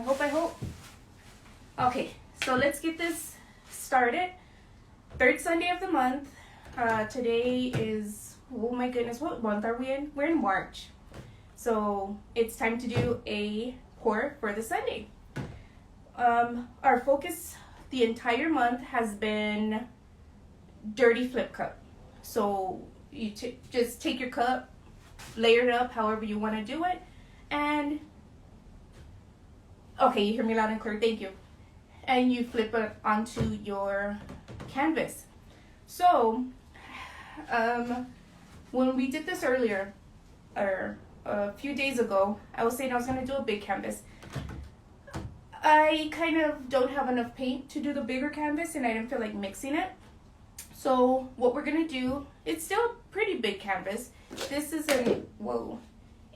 hope. I hope. Okay, so let's get this started. Third Sunday of the month. Today is, oh my goodness, what month are we in? We're in March. So it's time to do a pour for the Sunday. Our focus the entire month has been dirty flip cup. So you just take your cup, layer it up however you want to do it, and okay, you hear me loud and clear, thank you. And you flip it onto your canvas. So when we did this earlier, or a few days ago, I was saying I was going to do a big canvas. I kind of don't have enough paint to do the bigger canvas, and I didn't feel like mixing it. So what we're going to do, it's still a pretty big canvas. This is a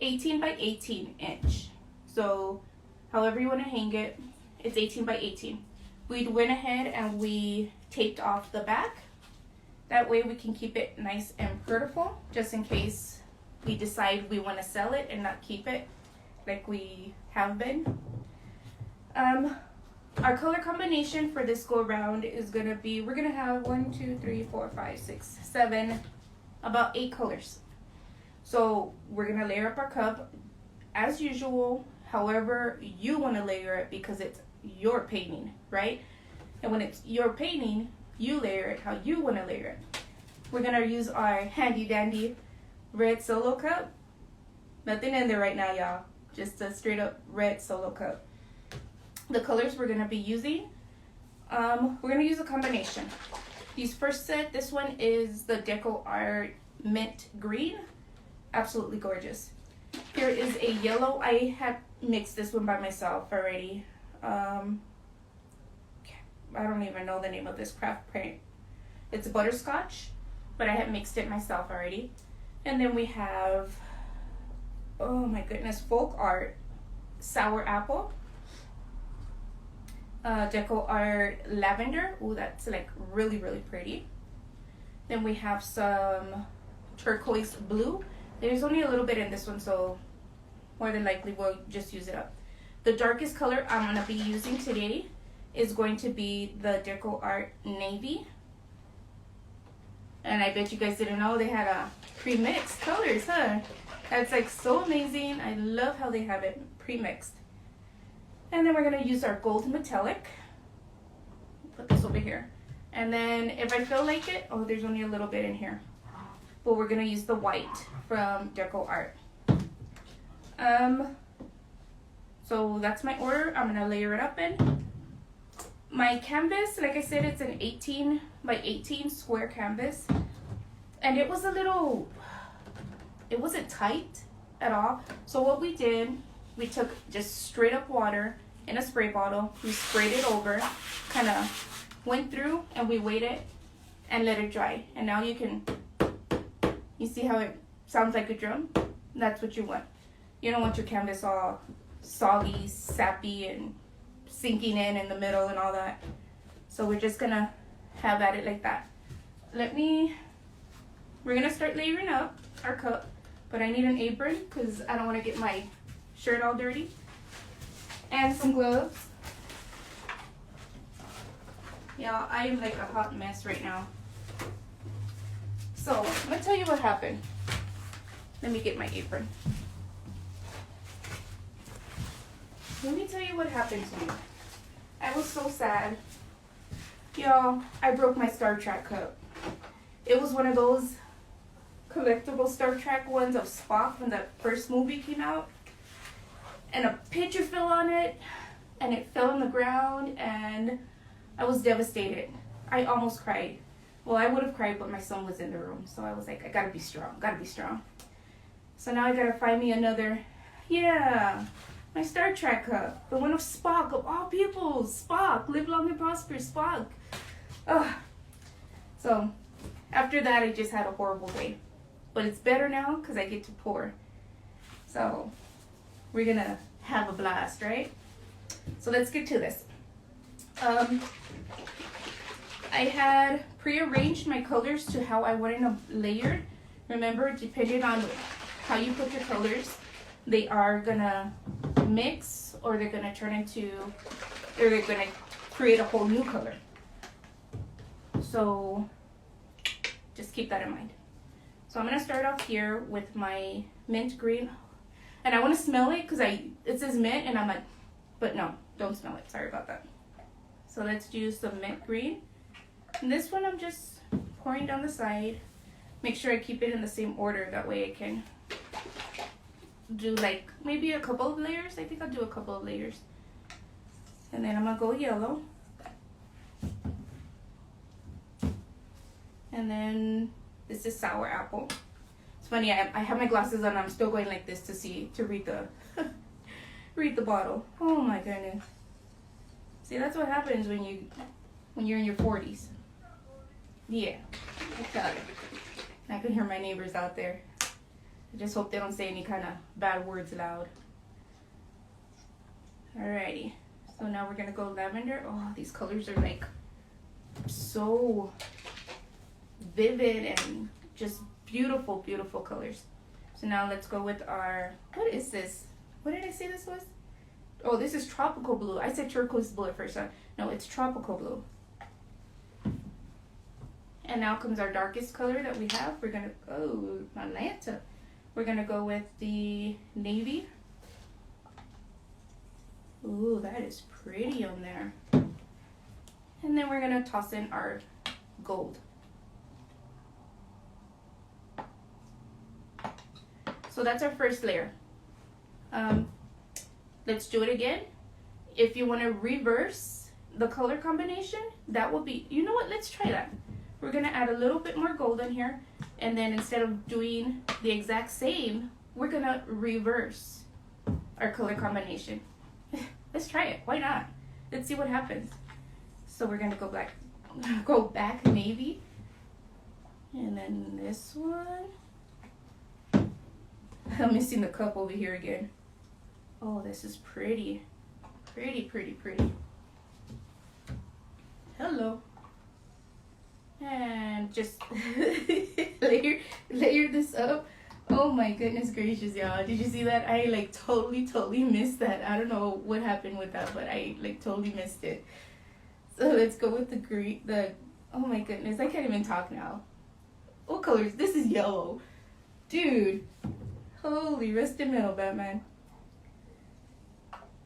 18 by 18 inch. So however you want to hang it, it's 18 by 18. We went ahead and we taped off the back. That way we can keep it nice and beautiful, just in case we decide we want to sell it and not keep it like we have been. Our color combination for this go around is gonna be, we're gonna have 1, 2, 3, 4, 5, 6, 7, about 8 colors. So we're gonna layer up our cup as usual, however you want to layer it, because it's your painting, right? And when it's your painting, you layer it how you want to layer it. We're gonna use our handy dandy red Solo cup. Nothing in there right now, y'all. Just a straight up red Solo cup. The colors we're gonna be using, we're gonna use a combination. These first set, this one is the Deco Art Mint Green. Absolutely gorgeous. Here is a yellow. I had mixed this one by myself already. I don't even know the name of this craft paint. It's butterscotch, but I had mixed it myself already. And then we have, oh my goodness, Folk Art Sour Apple. Deco Art Lavender. Oh, that's like really, really pretty. Then we have some turquoise blue. There's only a little bit in this one, so more than likely we'll just use it up. The darkest color I'm going to be using today is going to be the Deco Art Navy. And I bet you guys didn't know they had a pre-mixed colors, huh? That's like so amazing. I love how they have it pre-mixed. And then we're going to use our gold metallic. Put this over here. And then if I feel like it, oh, there's only a little bit in here. But we're going to use the white from Deco Art. So that's my order. I'm going to layer it up in. My canvas, like I said, it's an 18 by 18 square canvas. And it was a little, it wasn't tight at all. So what we did, we took just straight up water in a spray bottle. We sprayed it over, kind of went through, and we waited and let it dry. And now you see how it sounds like a drum? That's what you want. You don't want your canvas all soggy, sappy, and sinking in the middle and all that. So we're just gonna have at it like that. We're gonna start layering up our cup, but I need an apron because I don't want to get my shirt all dirty, and some gloves. Yeah, I am like a hot mess right now. So I'm gonna tell you what happened. Let me get my apron. Let me tell you what happened to me. I was so sad. Y'all, I broke my Star Trek cup. It was one of those collectible Star Trek ones of Spock when the first movie came out. And a picture fell on it, and it fell on the ground, and I was devastated. I almost cried. Well, I would have cried, but my son was in the room, so I was like, I gotta be strong. So now I gotta find me another, my Star Trek cup, the one of Spock, of all people. Spock, live long and prosper, Spock. Ugh. So after that, I just had a horrible day, but it's better now because I get to pour. So we're gonna have a blast, right? So let's get to this. I had prearranged my colors to how I wanted them layered. Remember, depending on how you put your colors, they are gonna mix or they're gonna turn into, or they're gonna create a whole new color. So just keep that in mind. So I'm gonna start off here with my mint green, and I want to smell it because it says mint, and I'm like, but no, don't smell it. Sorry about that. So let's do some mint green. And this one I'm just pouring down the side. Make sure I keep it in the same order. That way I can do like maybe a couple of layers. I think I'll do a couple of layers. And then I'm gonna go yellow. And then this is sour apple. It's funny, I have my glasses on. I'm still going like this to read the read the bottle. Oh my goodness. See, that's what happens when you're in your 40s. Yeah, I tell you. I can hear my neighbors out there. I just hope they don't say any kind of bad words loud. Alrighty. So now we're gonna go lavender. Oh, these colors are like so vivid and just beautiful, beautiful colors. So now let's go with our, what is this? What did I say this was? Oh, this is tropical blue. I said turquoise blue at first. No, it's tropical blue. And now comes our darkest color that we have. We're gonna, oh, Atlanta. We're gonna go with the navy. Ooh, that is pretty on there. And then we're gonna toss in our gold. So that's our first layer. Let's do it again. If you want to reverse the color combination, that will be, you know what, let's try that. We're gonna add a little bit more gold in here, and then instead of doing the exact same, we're gonna reverse our color combination. Let's try it, why not? Let's see what happens. So we're gonna go back navy, and then this one. I'm missing the cup over here again. Oh, this is pretty. Pretty, pretty, pretty. Hello. And just layer this up. Oh my goodness gracious, y'all. Did you see that? I like totally missed that. I don't know what happened with that, but I like totally missed it. So let's go with the green, oh my goodness, I can't even talk now. What colors? This is yellow. Dude. Holy rusted metal, Batman.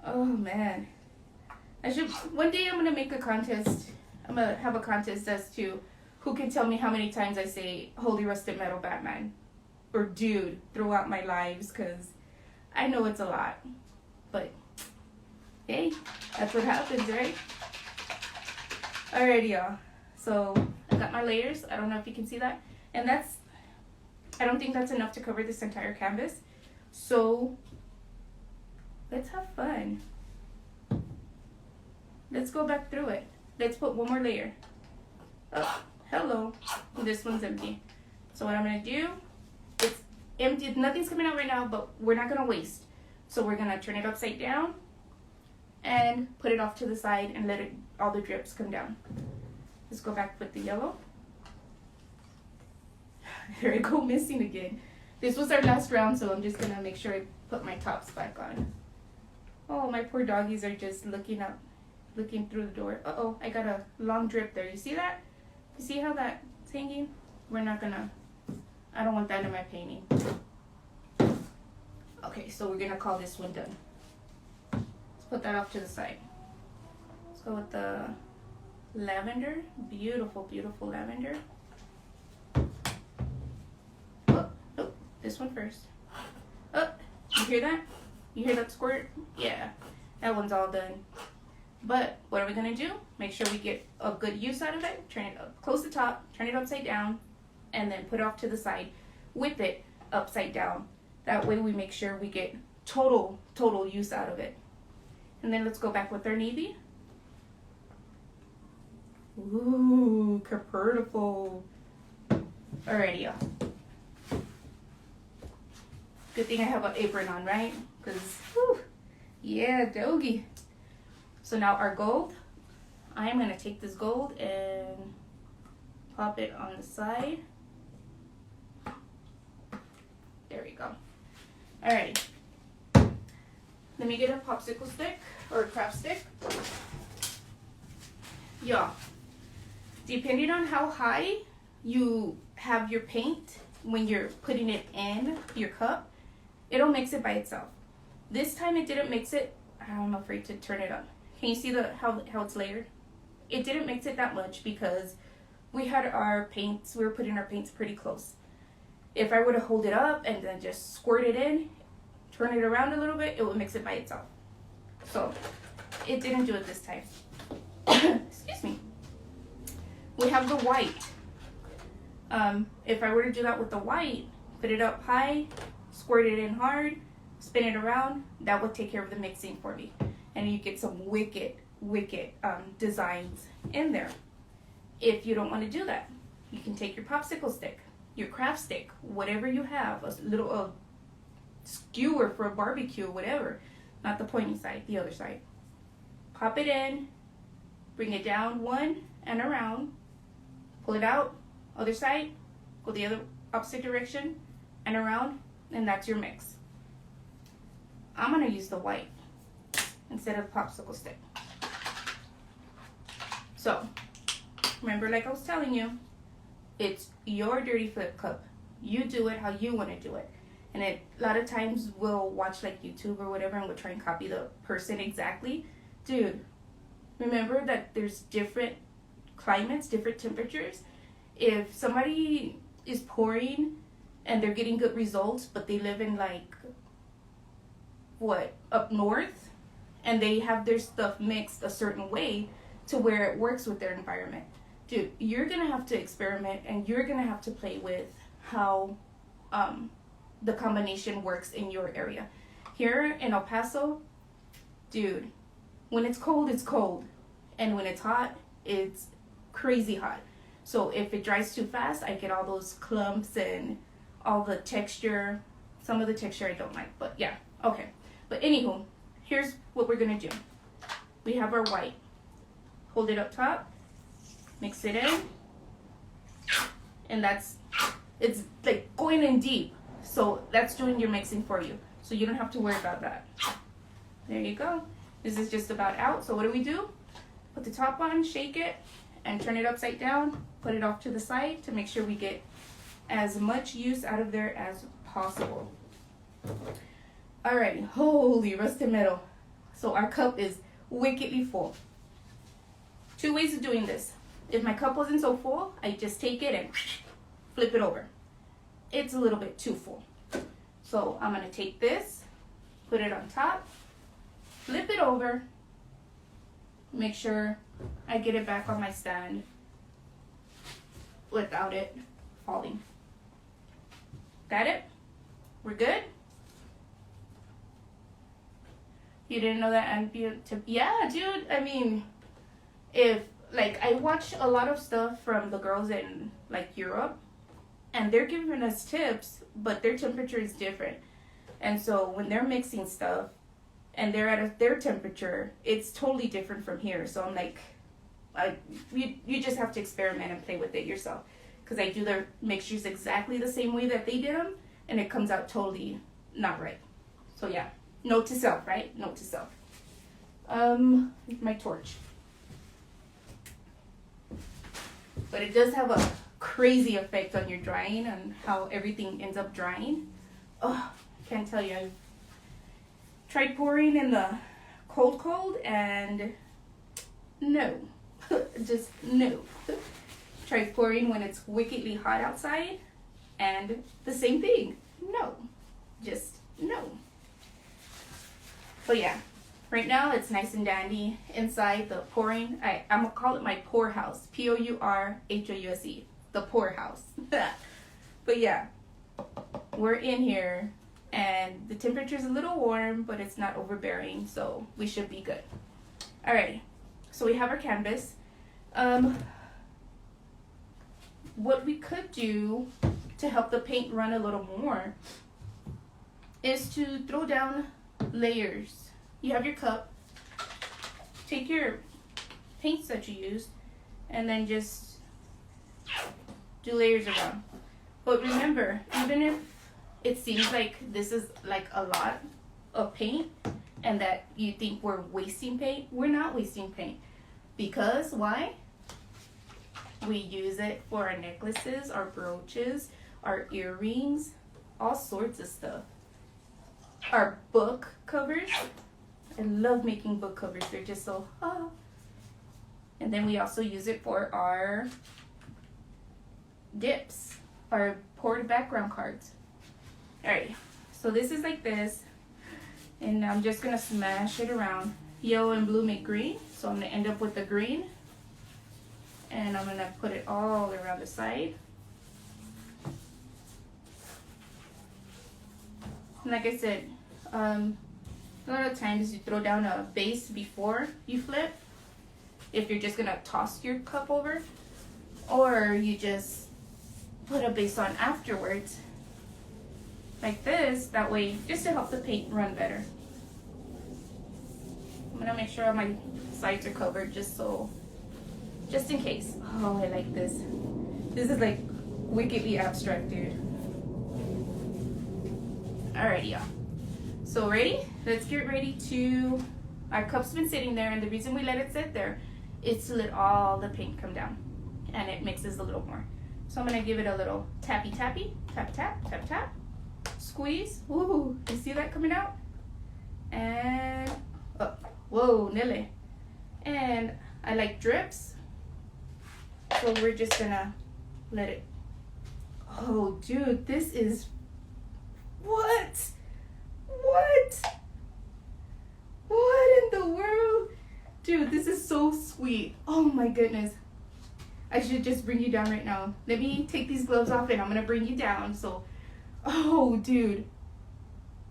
Oh man. One day I'm gonna make a contest. I'm gonna have a contest as to who can tell me how many times I say holy rusted metal Batman or dude throughout my lives, because I know it's a lot. But hey, that's what happens, right? Alrighty, y'all. So I got my layers. I don't know if you can see that. And I don't think that's enough to cover this entire canvas. So let's have fun. Let's go back through it. Let's put one more layer. Oh, hello. This one's empty. So what I'm gonna do, it's empty. Nothing's coming out right now, but we're not gonna waste. So we're gonna turn it upside down and put it off to the side and let all the drips come down. Let's go back with the yellow. Here I go missing again. This was our last round, so I'm just gonna make sure I put my tops back on. Oh, my poor doggies are just looking through the door. Uh-oh, I got a long drip there. You see that? You see how that's hanging? I don't want that in my painting. Okay, so we're gonna call this one done. Let's put that off to the side. Let's go with the lavender. Beautiful, beautiful lavender. This one first. Oh, you hear that? You hear that squirt? Yeah, that one's all done. But what are we gonna do? Make sure we get a good use out of it. Turn it up, close the top, turn it upside down, and then put it off to the side. Whip it upside down. That way we make sure we get total use out of it. And then let's go back with our navy. Ooh, beautiful. Alrighty, y'all. Good thing I have an apron on, right? Because, yeah, doggy. So now our gold. I'm going to take this gold and pop it on the side. There we go. Alrighty. Let me get a popsicle stick or a craft stick. Yeah. Depending on how high you have your paint when you're putting it in your cup, it'll mix it by itself. This time it didn't mix it. I'm afraid to turn it on. Can you see how it's layered? It didn't mix it that much because we had our paints, we were putting our paints pretty close. If I were to hold it up and then just squirt it in, turn it around a little bit, it would mix it by itself. So it didn't do it this time. Excuse me. We have the white. If I were to do that with the white, put it up high, squirt it in hard, spin it around, that would take care of the mixing for me. And you get some wicked designs in there. If you don't want to do that, you can take your popsicle stick, your craft stick, whatever you have, a little skewer for a barbecue, whatever. Not the pointy side, the other side. Pop it in, bring it down one and around, pull it out, other side, go the other opposite direction and around, and that's your mix. I'm gonna use the white instead of popsicle stick. So, remember, like I was telling you, it's your dirty flip cup. You do it how you want to do it. And a lot of times we'll watch like YouTube or whatever and we'll try and copy the person exactly. Dude, remember that there's different climates, different temperatures. If somebody is pouring and they're getting good results, but they live in like, up north, and they have their stuff mixed a certain way to where it works with their environment. Dude, you're gonna have to experiment and you're gonna have to play with how the combination works in your area. Here in El Paso, dude, when it's cold, it's cold. And when it's hot, it's crazy hot. So if it dries too fast, I get all those clumps and all the texture. Some of the texture I don't like, but yeah, okay. But anywho, here's what we're gonna do. We have our white. Hold it up top, mix it in, and it's like going in deep. So that's doing your mixing for you. So you don't have to worry about that. There you go. This is just about out. So what do? Put the top on, shake it, and turn it upside down. Put it off to the side to make sure we get as much use out of there as possible. Alrighty, holy rusted metal. So our cup is wickedly full. Two ways of doing this. If my cup wasn't so full, I just take it and flip it over. It's a little bit too full. So I'm gonna take this, put it on top, flip it over, make sure I get it back on my stand without it falling. Got it? We're good? You didn't know that ambient tip? Yeah, dude, I mean, if, like, I watch a lot of stuff from the girls in, like, Europe, and they're giving us tips, but their temperature is different. And so when they're mixing stuff, and they're at their temperature, it's totally different from here. So I'm like, you just have to experiment and play with it yourself. Because I do their mixtures exactly the same way that they did them, and it comes out totally not right. So yeah, note to self, right? Note to self. My torch. But it does have a crazy effect on your drying and how everything ends up drying. Oh, I can't tell you. I've tried pouring in the cold and no, just no. Tried pouring when it's wickedly hot outside and the same thing. No, just no. But yeah, right now it's nice and dandy inside the pouring. I'm gonna call it my pour house. Pourhouse, the pour house. But yeah, we're in here and the temperature is a little warm, but it's not overbearing, so we should be good. Alrighty, so we have our canvas. What we could do to help the paint run a little more is to throw down layers. You have your cup, take your paints that you used, and then just do layers around. But remember, even if it seems like this is like a lot of paint, and that you think we're wasting paint. We're not wasting paint. Because why? We use it for our necklaces, our brooches, our earrings, all sorts of stuff. Our book covers. I love making book covers. They're just so, And then we also use it for our dips, our poured background cards. Alright, so this is like this. And I'm just going to smash it around. Yellow and blue make green. So I'm going to end up with the green. And I'm going to put it all around the side. And like I said, a lot of times you throw down a base before you flip. If you're just going to toss your cup over. Or you just put a base on afterwards. Like this. That way, just to help the paint run better. I'm going to make sure my sides are covered just in case. Oh, I like this. This is like wickedly abstract, dude. Alrighty, y'all. So ready? Let's get ready to, our cup's been sitting there, and the reason we let it sit there is to let all the paint come down, and it mixes a little more. So I'm gonna give it a little tappy tappy, tap tap, tap tap, squeeze. Ooh, you see that coming out? And up. Whoa, Nelly. And I like drips. So we're just gonna let it. Oh, dude, this is what? What in the world? Dude, this is so sweet. Oh my goodness. I should just bring you down right now. Let me take these gloves off and I'm gonna bring you down. So, oh, dude,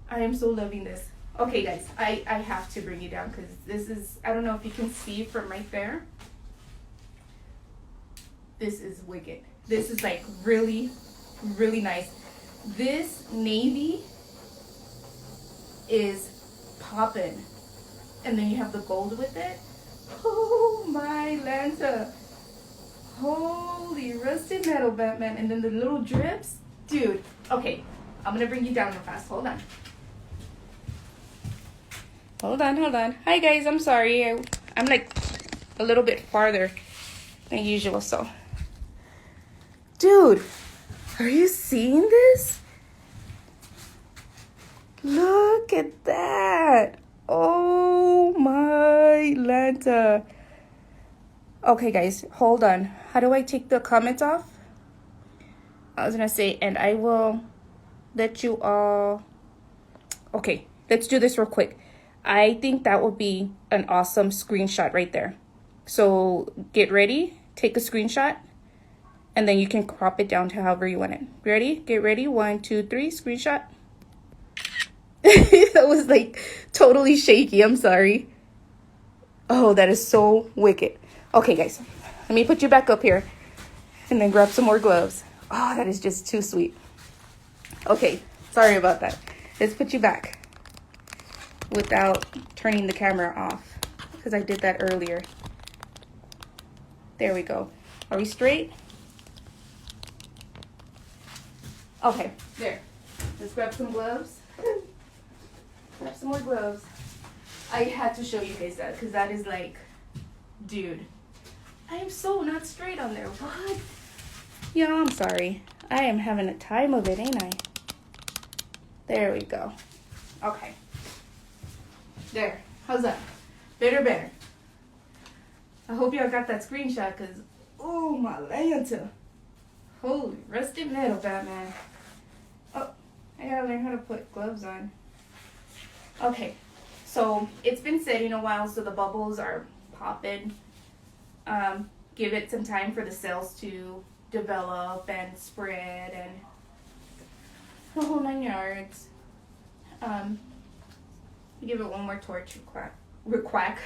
I am so loving this. Okay, guys, I have to bring you down because this is, I don't know if you can see from right there. This is wicked. This is like really, really nice. This navy is poppin'. And then you have the gold with it. Oh my Lanta. Holy rusted metal, Batman. And then the little drips. Dude, okay. I'm gonna bring you down real fast. Hold on. Hold on. Hi guys, I'm sorry. I'm like a little bit farther than usual, so. Dude, are you seeing this? Look at that. Oh my Lanta. Okay guys, hold on. How do I take the comments off? I was gonna say, and I will let you all. Okay, let's do this real quick. I think that would be an awesome screenshot right there. So get ready, take a screenshot, and then you can crop it down to however you want it. Ready? Get ready. 1, 2, 3, screenshot. That was like totally shaky. I'm sorry. Oh, that is so wicked. Okay, guys, let me put you back up here and then grab some more gloves. Oh, that is just too sweet. Okay, sorry about that. Let's put you back without turning the camera off because I did that earlier. There we go. Are we straight? Okay, there. Let's grab some gloves. Grab some more gloves. I had to show you guys that because that is like, dude, I am so not straight on there. What? Yeah, I'm sorry. I am having a time of it, ain't I? There we go. Okay. There. How's that? Better. I hope y'all got that screenshot because, oh my Lanta. Holy rusted metal, Batman. Oh, I gotta learn how to put gloves on. Okay, so it's been sitting a while, so the bubbles are popping. Give it some time for the cells to develop and spread and the whole 9 yards. Give it one more torch. Real quack.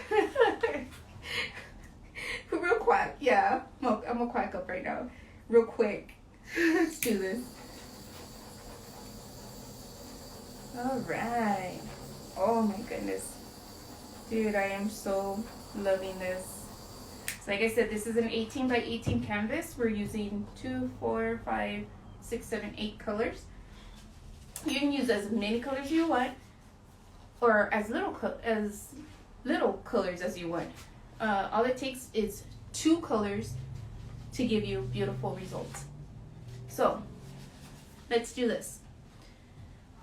Yeah, I'm gonna quack up right now. Real quick. Let's do this. All right. Oh my goodness. Dude, I am so loving this. So like I said, this is an 18 by 18 canvas. We're using 2, 4, 5, 6, 7, 8 colors. You can use as many colors you want. or as little colors as you want. All it takes is 2 colors to give you beautiful results. So let's do this.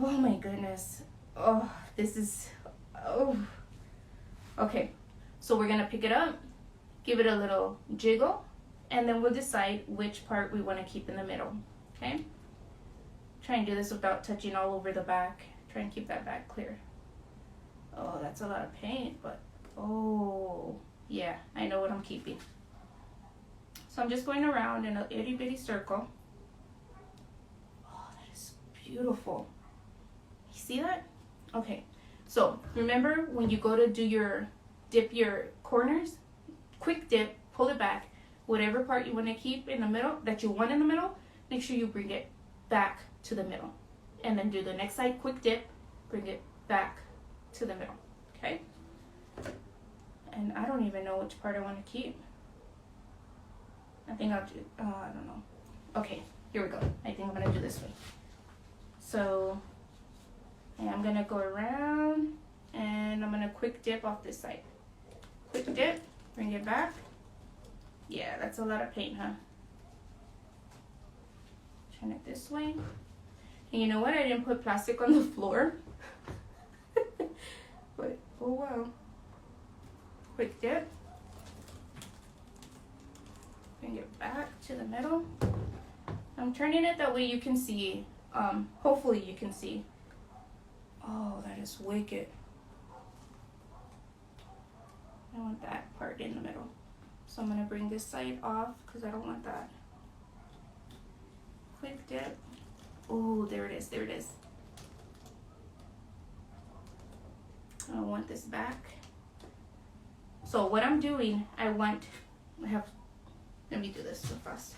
Oh my goodness. Oh, this is, oh. Okay, so we're gonna pick it up, give it a little jiggle, and then we'll decide which part we want to keep in the middle. Okay? Try and do this without touching all over the back. Try and keep that back clear. Oh, that's a lot of paint, but oh, yeah, I know what I'm keeping. So I'm just going around in a itty bitty circle. Oh, that is beautiful. You see that? Okay, so remember when you go to do dip your corners, quick dip, pull it back. Whatever part you want to keep in the middle, that you want in the middle, make sure you bring it back to the middle. And then do the next side, quick dip, bring it back to the middle, okay? And I don't even know which part I want to keep. I think I'll do, I don't know. Okay, here we go. I think I'm going to do this way. So, and I'm going to go around, and I'm going to quick dip off this side. Quick dip, bring it back. Yeah, that's a lot of paint, huh? Turn it this way. And you know what? I didn't put plastic on the floor. But, oh well. Quick dip. Bring it back to the middle. I'm turning it that way you can see. Hopefully you can see. Oh, that is wicked. I want that part in the middle. So I'm going to bring this side off because I don't want that. Quick dip. Oh, there it is, there it is. I want this back. So what I'm doing, let me do this real fast.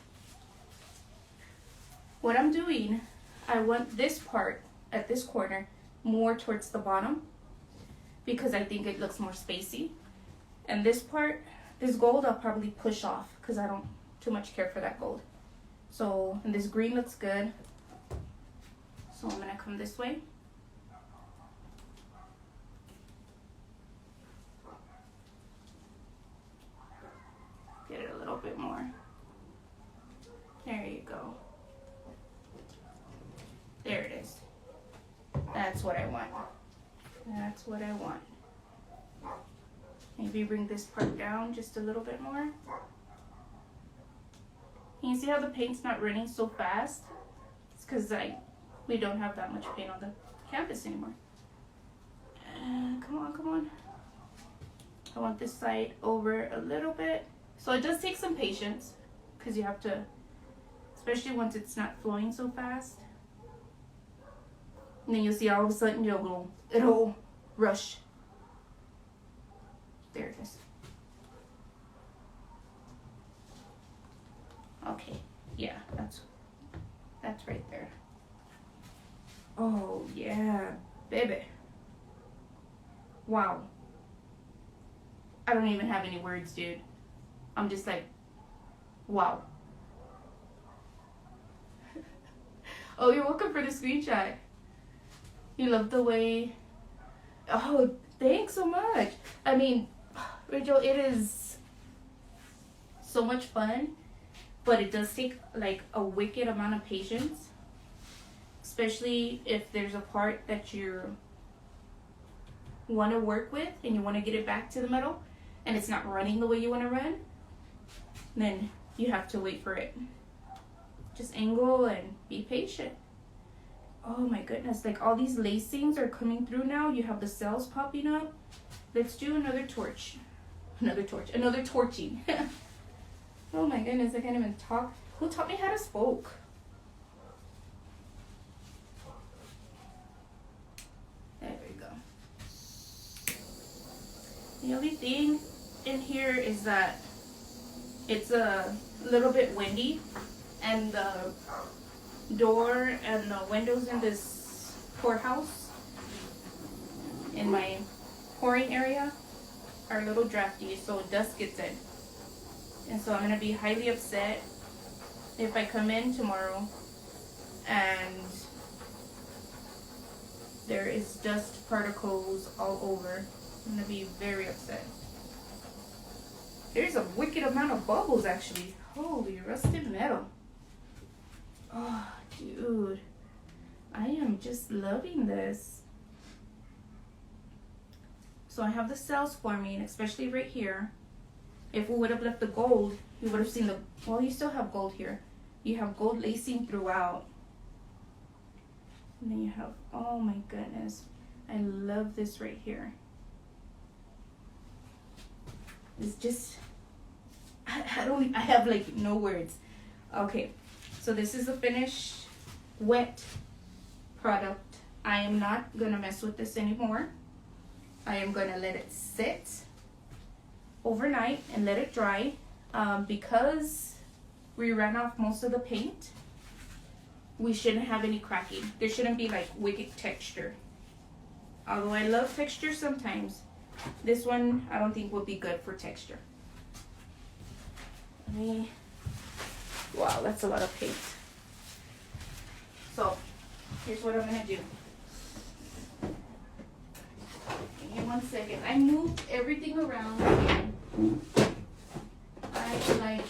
What I'm doing, I want this part at this corner more towards the bottom because I think it looks more spacey. And this part, this gold, I'll probably push off because I don't too much care for that gold. So, and this green looks good. So I'm gonna come this way. Get it a little bit more. There you go. There it is. That's what I want. That's what I want. Maybe bring this part down just a little bit more. Can you see how the paint's not running so fast? It's because we don't have that much paint on the canvas anymore. Come on, come on. I want this side over a little bit. So it does take some patience because you have to, especially once it's not flowing so fast. And then you'll see all of a sudden it'll rush. There it is. Okay, yeah, that's right there. Oh yeah, baby. Wow. I don't even have any words, dude. I'm just like, wow. Oh, you're welcome for the screenshot. You love the way. Oh, thanks so much. I mean, Rachel, it is so much fun, but it does take like a wicked amount of patience, especially if there's a part that you want to work with and you want to get it back to the middle and it's not running the way you want to run, then you have to wait for it. Just angle and be patient. Oh my goodness, like all these lacings are coming through now. You have the cells popping up. Let's do another torch. Another torching. Oh my goodness, I can't even talk. Who taught me how to spoke? There we go. The only thing in here is that it's a little bit windy and the door and the windows in this poorhouse in my pouring area are a little drafty, so dust gets in. And so I'm going to be highly upset if I come in tomorrow and there is dust particles all over. I'm gonna be very upset. There's a wicked amount of bubbles actually. Holy rusted metal. Oh, dude. I am just loving this. So I have the cells forming, especially right here. If we would have left the gold, you would have seen the, well, you still have gold here. You have gold lacing throughout. And then you have, oh my goodness. I love this right here. It's just, I have like no words. Okay, so this is the finished wet product. I am not gonna mess with this anymore. I am gonna let it sit overnight and let it dry. Because we ran off most of the paint, we shouldn't have any cracking. There shouldn't be like wicked texture. Although I love texture sometimes, this one I don't think will be good for texture. Wow, that's a lot of paint. So here's what I'm gonna do. Give me 1 second. I moved everything around again. I like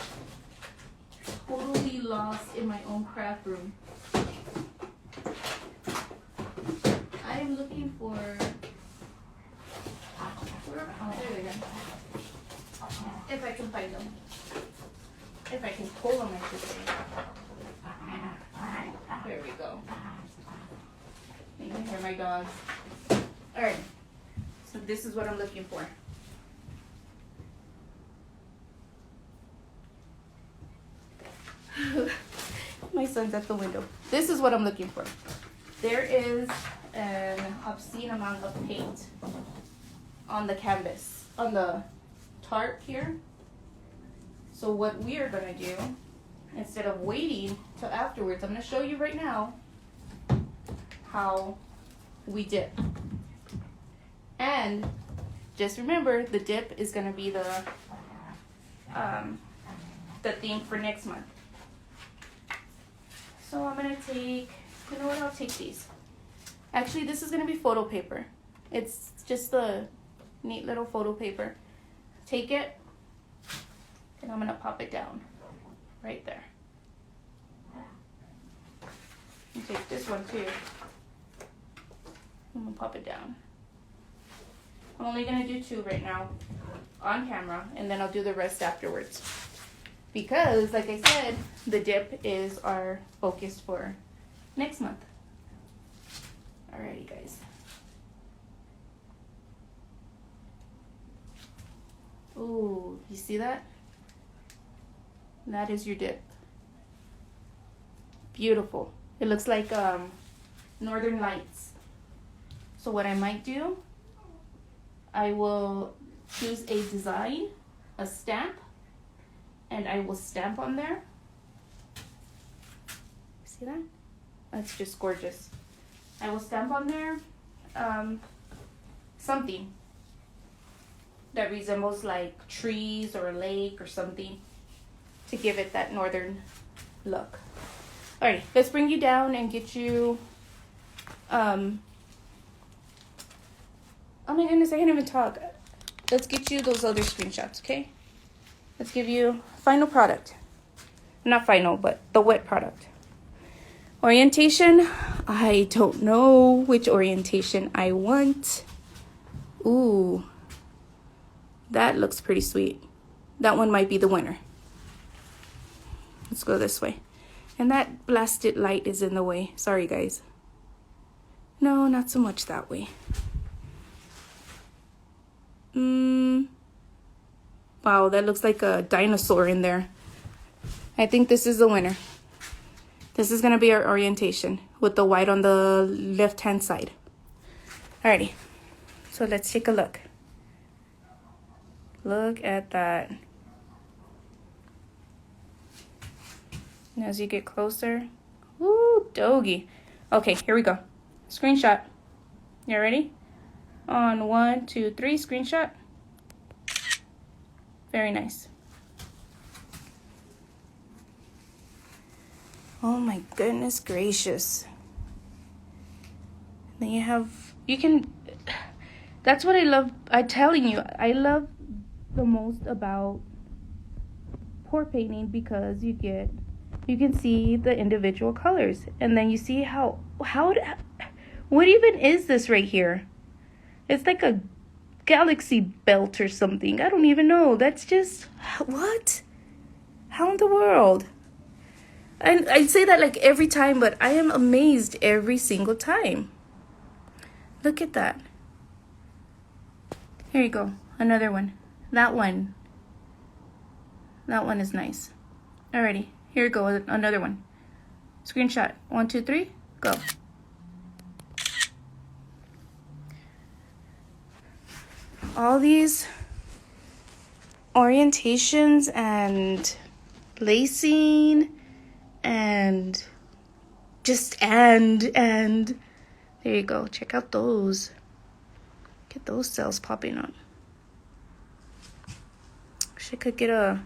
totally lost in my own craft room. I am looking for, oh, there they are. If I can find them. If I can pull them, I should say. There we go. You can hear my dogs. Alright, so this is what I'm looking for. My son's at the window. This is what I'm looking for. There is an obscene amount of paint on the canvas, on the tarp here. So what we are gonna do, instead of waiting till afterwards, I'm gonna show you right now how we dip. And just remember, the dip is gonna be the theme for next month. So I'm gonna take, you know what, I'll take these. Actually, this is gonna be photo paper. It's just a neat little photo paper. Take it, and I'm gonna pop it down right there. And take this one too. I'm gonna pop it down. I'm only gonna do 2 right now on camera, and then I'll do the rest afterwards. Because, like I said, the dip is our focus for next month. Alrighty, guys. Ooh, you see that? That is your dip. Beautiful. It looks like Northern Lights. So what I might do, I will choose a design, a stamp, and I will stamp on there. See that? That's just gorgeous. I will stamp on there something that resembles like trees or a lake or something to give it that northern look. Alright, let's bring you down and get you oh my goodness, I can't even talk. Let's get you those other screenshots, okay? Let's give you final product. Not final, but the wet product. Orientation, I don't know which orientation I want. Ooh, that looks pretty sweet. That one might be the winner. Let's go this way. And that blasted light is in the way. Sorry, guys. No, not so much that way. Wow, that looks like a dinosaur in there. I think this is the winner. This is going to be our orientation with the white on the left-hand side. Alrighty, so let's take a look. Look at that. And as you get closer, woo, doggy. Okay, here we go. Screenshot. You ready? On 1, 2, 3, screenshot. Very nice. Oh my goodness gracious. Then you have, you can, that's what I love. I'm telling you, I love the most about pour painting, because you can see the individual colors, and then you see how what even is this right here? It's like a galaxy belt or something. I don't even know. That's just, what? How in the world? And I say that like every time, but I am amazed every single time. Look at that. Here you go. Another one. That one. That one is nice. Alrighty. Here you go. Another one. Screenshot. 1, 2, 3. Go. All these orientations and lacing and just and there you go. Check out those. Get those cells popping up. Wish I could get a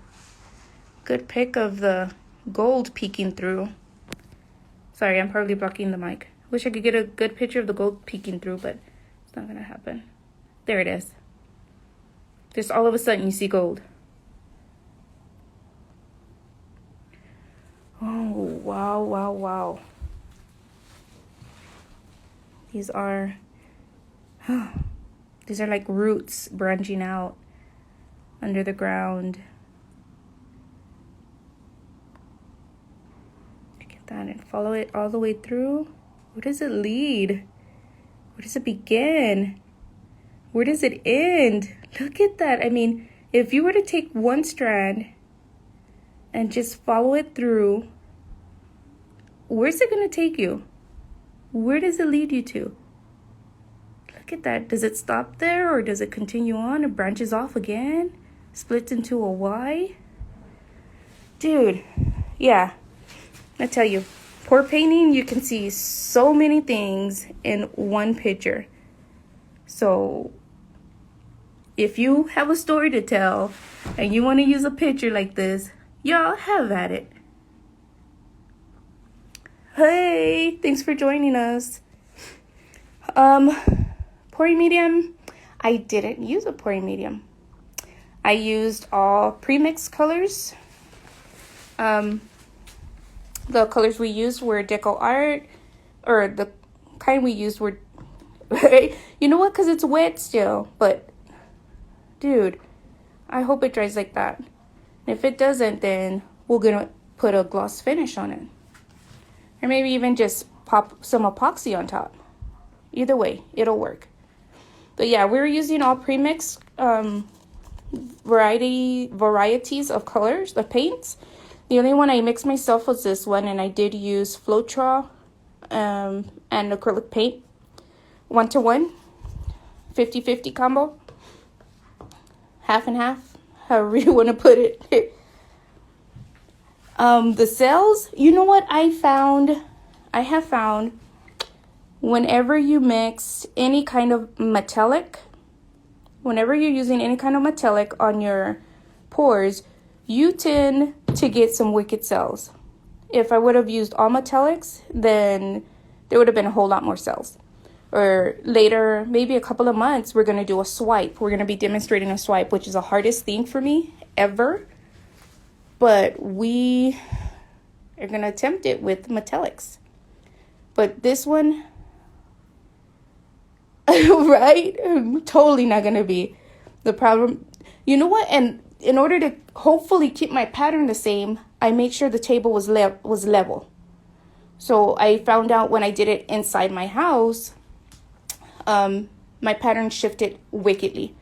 good pic of the gold peeking through. Sorry, I'm probably blocking the mic. Wish I could get a good picture of the gold peeking through, but it's not gonna happen. There it is. Just all of a sudden you see gold. Oh, wow, wow, wow. These are like roots branching out under the ground. Look at that, and follow it all the way through. Where does it lead? Where does it begin? Where does it end? Look at that. I mean, if you were to take one strand and just follow it through, where's it going to take you? Where does it lead you to? Look at that. Does it stop there, or does it continue on and branches off again? Splits into a Y? Dude, yeah. I tell you, pour painting, you can see so many things in one picture. So if you have a story to tell and you want to use a picture like this, y'all have at it. Hey, thanks for joining us. Pouring medium, I didn't use a pouring medium. I used all premixed colors. The colors we used were Deco Art, or the kind we used were, you know what, because it's wet still, but dude, I hope it dries like that. If it doesn't, then we're gonna put a gloss finish on it, or maybe even just pop some epoxy on top. Either way, it'll work. But yeah, we were using all premixed varieties of colors, the paints. The only one I mixed myself was this one, and I did use Floetrol and acrylic paint, 1-to-1, 50-50 combo, half and half, however you want to put it. The cells, you know what I have found, whenever you mix any kind of metallic, whenever you're using any kind of metallic on your pours, you tend to get some wicked cells. If I would have used all metallics, then there would have been a whole lot more cells. Or later, maybe a couple of months, we're going to do a swipe. We're going to be demonstrating a swipe, which is the hardest thing for me ever. But we are going to attempt it with metallics. But this one, right? Totally not going to be the problem. You know what? And in order to hopefully keep my pattern the same, I made sure the table was level. So I found out when I did it inside my house, my pattern shifted wickedly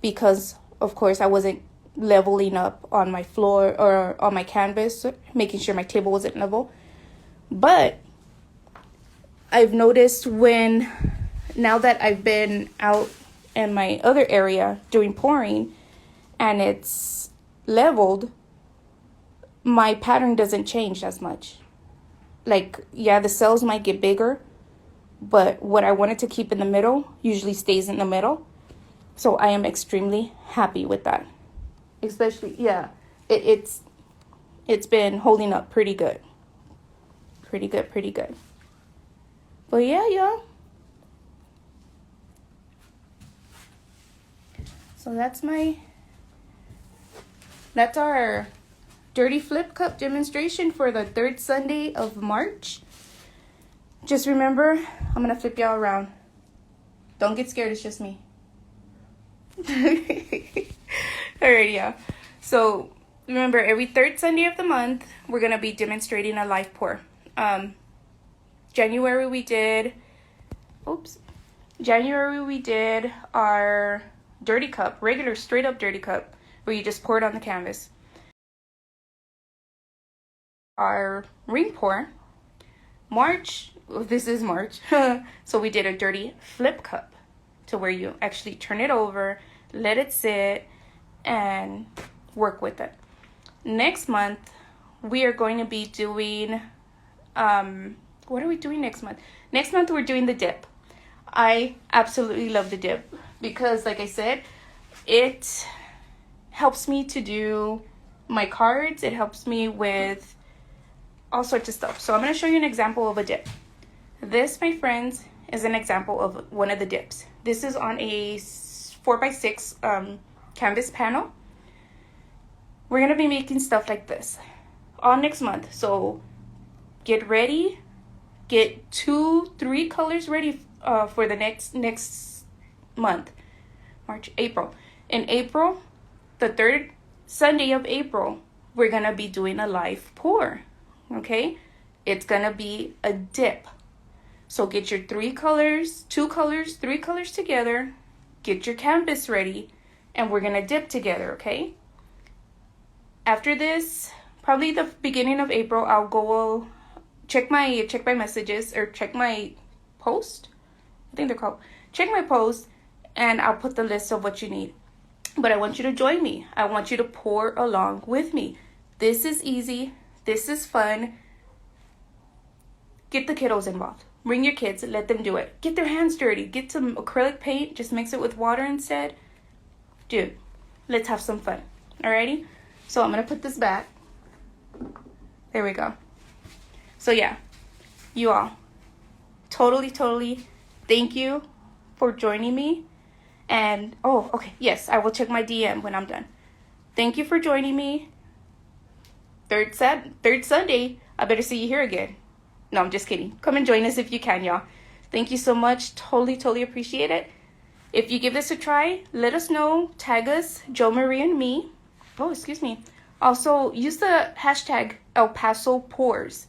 because, of course, I wasn't leveling up on my floor or on my canvas, making sure my table wasn't level. But I've noticed now that I've been out in my other area doing pouring and it's leveled, my pattern doesn't change as much. Like, yeah, the cells might get bigger, but what I wanted to keep in the middle usually stays in the middle. So I am extremely happy with that. Especially, yeah, it's been holding up pretty good. Pretty good. But yeah, y'all, So that's our dirty flip cup demonstration for the third Sunday of March. Just remember, I'm gonna flip y'all around. Don't get scared, it's just me. Alrighty, yeah. So remember, every third Sunday of the month, we're gonna be demonstrating a live pour. January we did our dirty cup, regular straight up dirty cup, where you just pour it on the canvas. Our ring pour. March, this is March, so we did a dirty flip cup, to where you actually turn it over, let it sit, and work with it. Next month, we are going to be doing, what are we doing next month? Next month, we're doing the dip. I absolutely love the dip because, like I said, it helps me to do my cards. It helps me with all sorts of stuff. So I'm going to show you an example of a dip. This, my friends, is an example of one of the dips. This is on a 4x6 canvas panel. We're going to be making stuff like this all next month. So get ready. Get 2-3 colors ready for the next month. March, April. In April, the third Sunday of April, we're going to be doing a live pour. Okay? It's going to be a dip. So get your 2 colors, 3 colors together. Get your canvas ready. And we're going to dip together, okay? After this, probably the beginning of April, I'll go check my messages, or check my post. I think they're called. Check my post, and I'll put the list of what you need. But I want you to join me. I want you to pour along with me. This is easy. This is fun. Get the kiddos involved. Bring your kids. Let them do it. Get their hands dirty. Get some acrylic paint. Just mix it with water instead. Dude, let's have some fun. Alrighty? So I'm going to put this back. There we go. So yeah, you all, totally, thank you for joining me. And, oh, okay, yes, I will check my DM when I'm done. Thank you for joining me. Third Sunday, I better see you here again. No, I'm just kidding. Come and join us if you can, y'all. Thank you so much. Totally appreciate it. If you give this a try, let us know. Tag us, JoMarie-N-Me. Oh, excuse me. Also, use the hashtag El Paso Pours.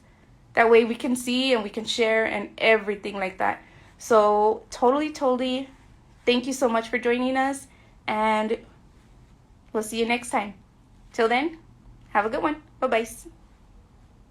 That way we can see and we can share and everything like that. So totally, thank you so much for joining us. And we'll see you next time. Till then, have a good one. Bye-bye.